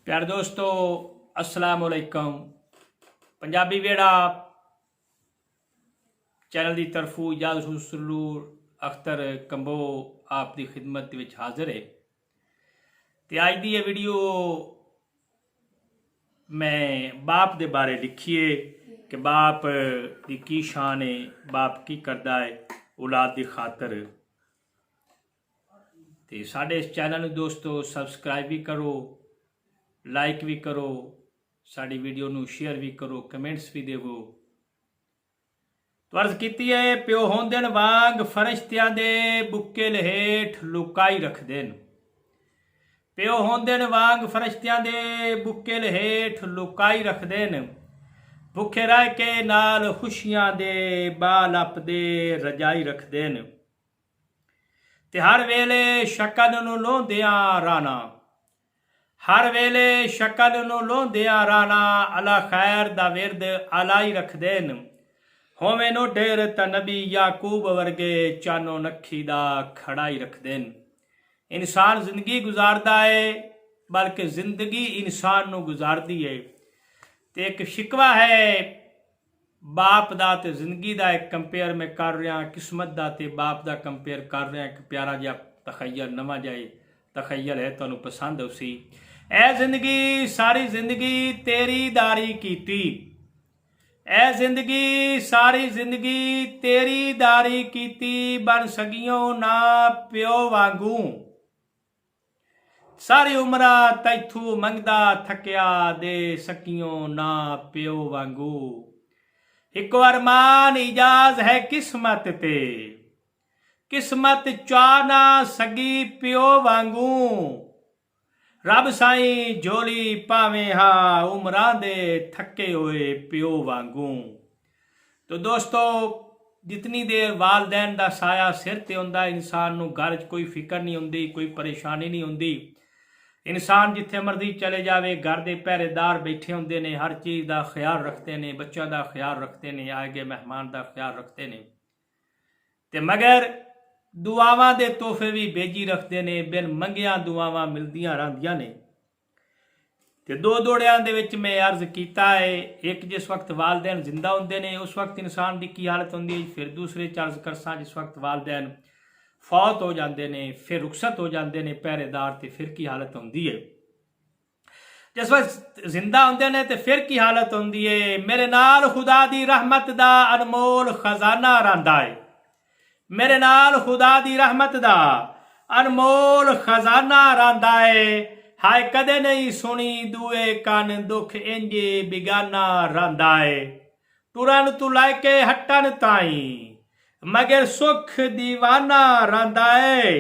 प्यारे दोस्तों अस्सलाम वालेकुम। पंजाबी वेड़ा चैनल की तरफों इजाज़ सुरूर अख्तर कंबो आप दी खिदमत विच हाजिर है। तो अज की यह वीडियो मैं बाप दे बारे लिखी है कि बाप की की शान है, बाप की करदा है औलाद की खातर। तो साढ़े इस चैनल दोस्तों सबसक्राइब भी करो, लाइक भी करो, साड़ी वीडियो नू शेयर भी करो, कमेंट्स भी देवो। तो अर्ज की है प्यो होंदे वांग फरिश्तियां दे बुक्के लहेठ लुकाई रखदे न। प्यो होंदे वांग फरिश्तियां दे बुक्के लहेठ लुकाई रखदे न। भुखे रह के नाल खुशियां दे बाल अपदे रजाई रखदे न। ते हर वेले शकल नू लोंदियां राना, हर वेले शकल नू लोंदियां राना अला खैर दा विरद अलाई रखदे न। होवे नो ढेर त नबी याकूब वर्गे चानो नखी दा खड़ाई रखदे न। इंसान जिंदगी गुजारदा है बल्कि जिंदगी इंसान नू गुजारदी है। ते एक शिकवा है बाप दा ते जिंदगी दा एक कंपेयर मैं कर रहा, किस्मत दा ते बाप दा कंपेयर कर रहा। एक प्यारा जिहा तखय्यल नवा जाए तखय्यल है तुहानू पसंद उसी। ऐ जिंदगी सारी जिंदगी तेरी दारी कीती, ऐ जिंदगी सारी जिंदगी तेरी दारी कीती। बन सगियों ना प्यो वांगू, सारी उमरा तैथू मंगदा थकिया दे सकियों ना प्यो वांगू। इको अरमान इजाज है किस्मत ते, किस्मत चाना सगी प्यो वांगू। रब साई झोली पावे हा उमरां दे थके हुए प्यो वांगू। तो दोस्तों जितनी देर वालदैन दा साया सिर ते हुंदा इंसान नू घर च कोई फिक्र नहीं हुंदी, कोई परेशानी नहीं हुंदी। इंसान जिथे मर्जी चले जावे घर दे पहरेदार बैठे हुंदे ने, हर चीज़ का ख्याल रखते ने, बच्चों का ख्याल रखते ने, आए गए मेहमान का ख्याल रखते ने। ते मगर दुआवां दे तोहफे भी भेजी रखते ने, बिन मंगिया दुआवां मिलदियां रहिंदियां ने। ते दो दौड़ियां दे विच मैं अर्ज कीता है, एक जिस वक्त वालदैन जिंदा हुंदे ने उस वक्त इंसान की की हालत हुंदी है, फिर दूसरे च अर्ज करसां जिस वक्त वालदैन फौत हो जाते ने, फिर रुखसत हो जाते ने पहरेदार, तो फिर की हालत होंदी है। जिस वक्त जिंदा होंदे ने तो फिर की हालत होंदी है। मेरे नाल खुदा दी रहमत दा अनमोल खजाना रहिंदा है, मेरे नाल खुदा दी रहमत दा अनमोल खजाना रहिंदा है। हाय कदे नहीं सुनी दुए कन दुख इंजे बिगाना रहिंदा है। टुरन तू लैके हटन ताई मगर सुख दीवाना रहिंदा है।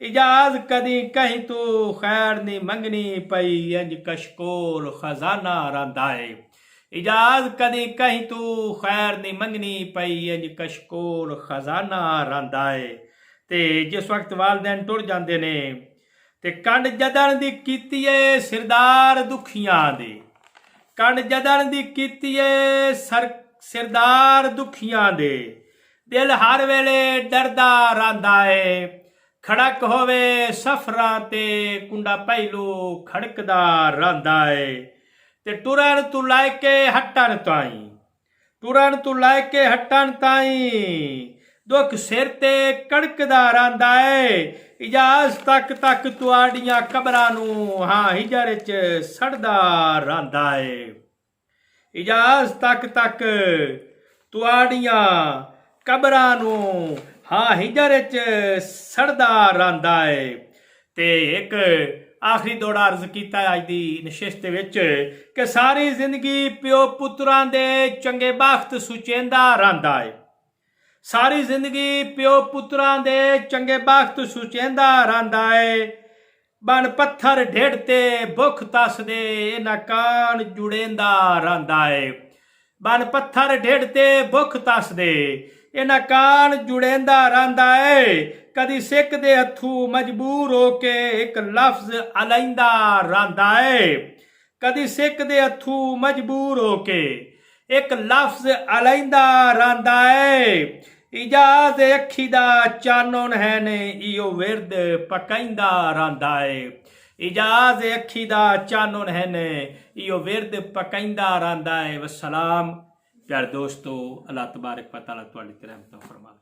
इजाज कदी कहीं तू खैर नहीं मंगनी पई इंज कशकोल खजाना रहिंदा है। इजाज कदी कहीं तू खैर नहीं मंगनी पई इंज कशकोल खजाना रहिंदा है। ते जिस वक्त वालदैन टुर जाते ने ते कंड जदन दी कीती है सिरदार दुखियां दे, कंड जदन दी कीती है सिरदार दुखियां दे। दिल हर वेले डरदा रहिंदा है, खड़क होवे सफरां ते कुंडा पहलू खड़कदा रहिंदा है। ते टुरन तू लैके हटन ताई, टुरन तू लैके हटन ताई दुख सिर ते कड़कदा रहिंदा है। इजाज तक तक तुहाडियां कबरां नू हां हिजर च सड़दा रहिंदा है। इजाज तक तक तुहाडियां कबरां नू हां हिजर च सड़दा रहिंदा है। ते एक आखिरी दौड़ा अर्ज किया अज की नशिस्त विच कि सारी जिंदगी प्यो पुत्रां दे चंगे बख्त सुचेंदा रहिंदा है, सारी जिंदगी प्यो पुत्रां दे चंगे बख्त सुचेंदा रहिंदा है। बन पत्थर ढिड ते भुख तसदे इन्हां कान जुड़ेंदा रहिंदा है। बन पत्थर ढिड ते भुख तसदे इन्हां कान जुड़ेंदा रहिंदा है। कदी सिख दे हथू मजबूर होके एक लफ्ज अलैंदा रहिंदा है, कदी सिख दे हथू मजबूर होके एक लफ्ज अलैंदा रहिंदा है। इजाज अखी दा चानन है ने इहो विरद पकाइंदा रहिंदा है। इजाज अखी दा चानन है ने इो विरद पकैंदा रहंदा है। वसलाम प्यारे दोस्तों, अल्लाह तबारक व तआला तुहाडी ते रहमत फरमावे।